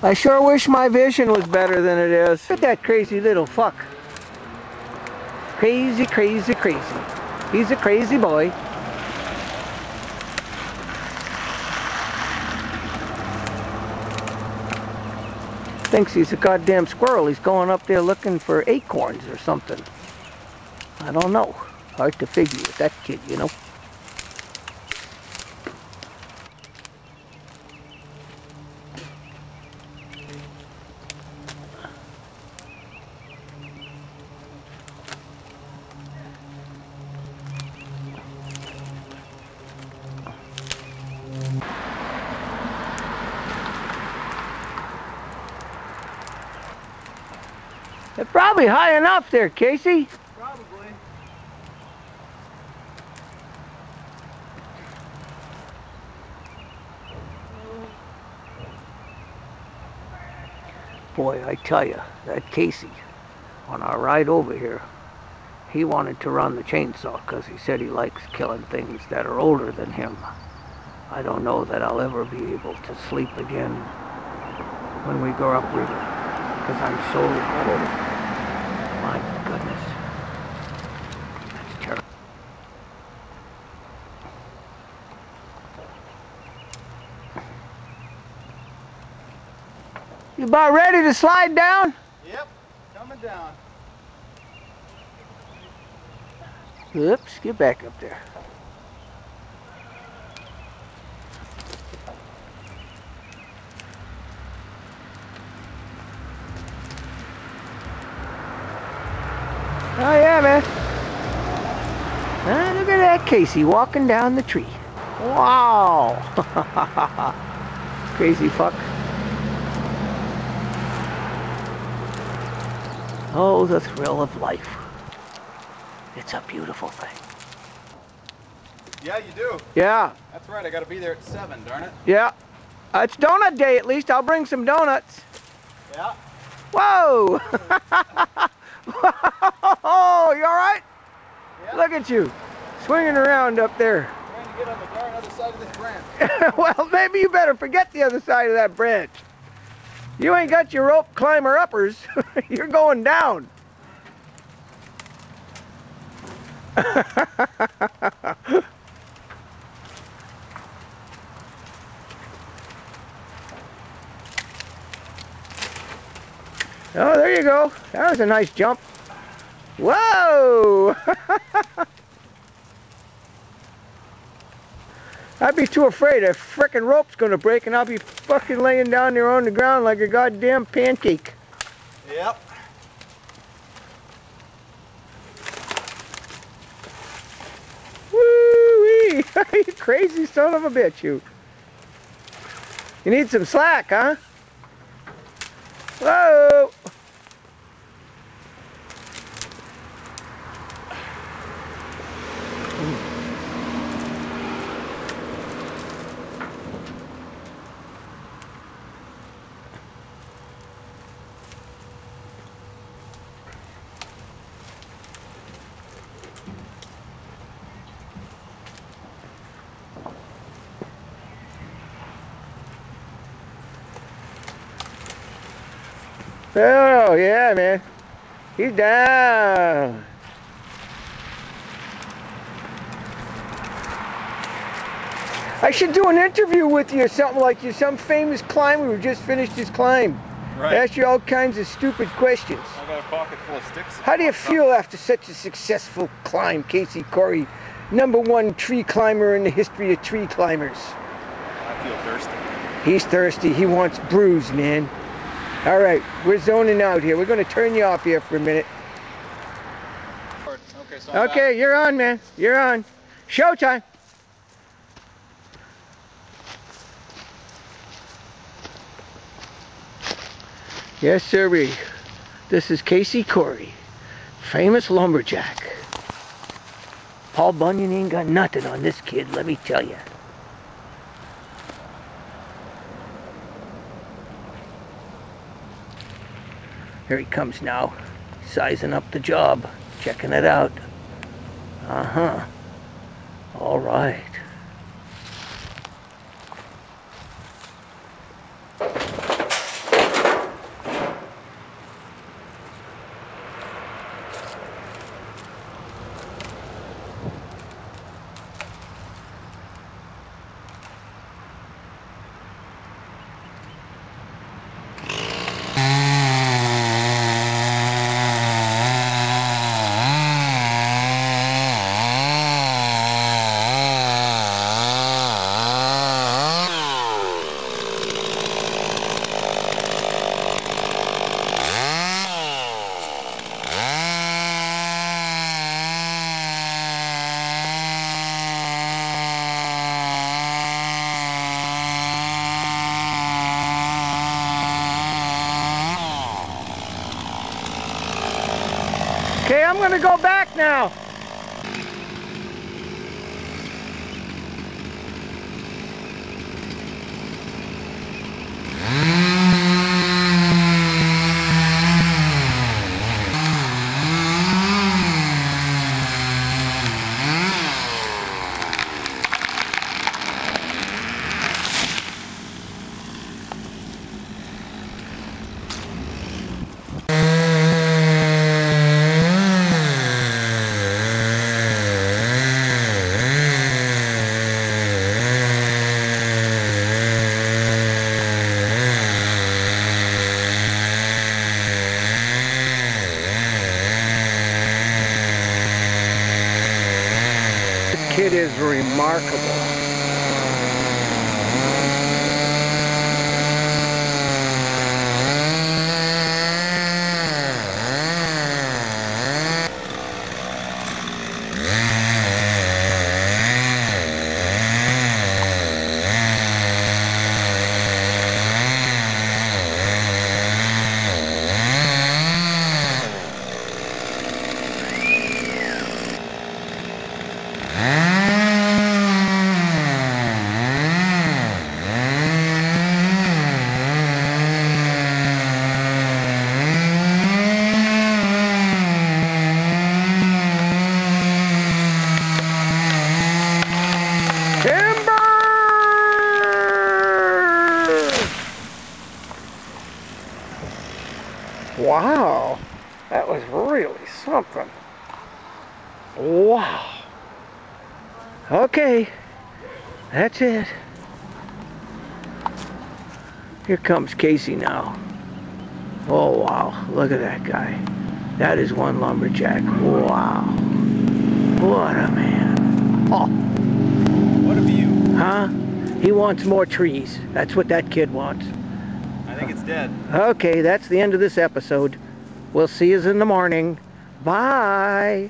I sure wish my vision was better than it is. Look at that crazy little fuck. Crazy, crazy, crazy. He's a crazy boy. Thinks he's a goddamn squirrel. He's going up there looking for acorns or something. I don't know. Hard to figure with that kid, you know. They're probably high enough there, Casey. Probably. Boy, I tell you, that Casey, on our ride over here, he wanted to run the chainsaw because he said he likes killing things that are older than him. I don't know that I'll ever be able to sleep again when we go upriver because I'm so old. My goodness. That's terrible. You about ready to slide down? Yep, coming down. Oops, get back up there. Oh yeah, man. Ah, look at that Casey walking down the tree. Wow. Crazy fuck. Oh, the thrill of life. It's a beautiful thing. Yeah, you do. Yeah. That's right, I gotta be there at 7, darn it. Yeah. It's donut day at least. I'll bring some donuts. Yeah. Whoa! Oh, you alright? Yeah. Look at you. Swinging around up there. Trying to get on the darn other side of this branch. Well, maybe you better forget the other side of that branch. You ain't got your rope climber uppers. You're going down. Oh, there you go. That was a nice jump. Whoa! I'd be too afraid a frickin' rope's gonna break and I'll be fucking laying down there on the ground like a goddamn pancake. Yep. Woo-wee! You crazy son of a bitch, you. You need some slack, huh? Whoa! Oh, yeah, man. He's down. I should do an interview with you or something like you, some famous climber who just finished his climb. Right. Ask you all kinds of stupid questions. I got a pocket full of sticks. How do you feel after such a successful climb, Casey Corey? #1 tree climber in the history of tree climbers. I feel thirsty. He's thirsty. He wants brews, man. All right, we're zoning out here. We're going to turn you off here for a minute. Okay, so I'm Okay, back. you're on, man. You're on. Showtime. Yes, sirree. This is Casey Corey, famous lumberjack. Paul Bunyan ain't got nothing on this kid, let me tell you. Here he comes now, sizing up the job, checking it out. Uh-huh. All right. I'm gonna go back now. Kid is remarkable. Wow, that was really something. Wow. Okay, that's it. Here comes Casey now. Oh wow, look at that guy. That is one lumberjack. Wow. What a man. Oh. What a view. Huh? He wants more trees. That's what that kid wants. I think it's dead. Okay, that's the end of this episode. We'll see you in the morning. Bye.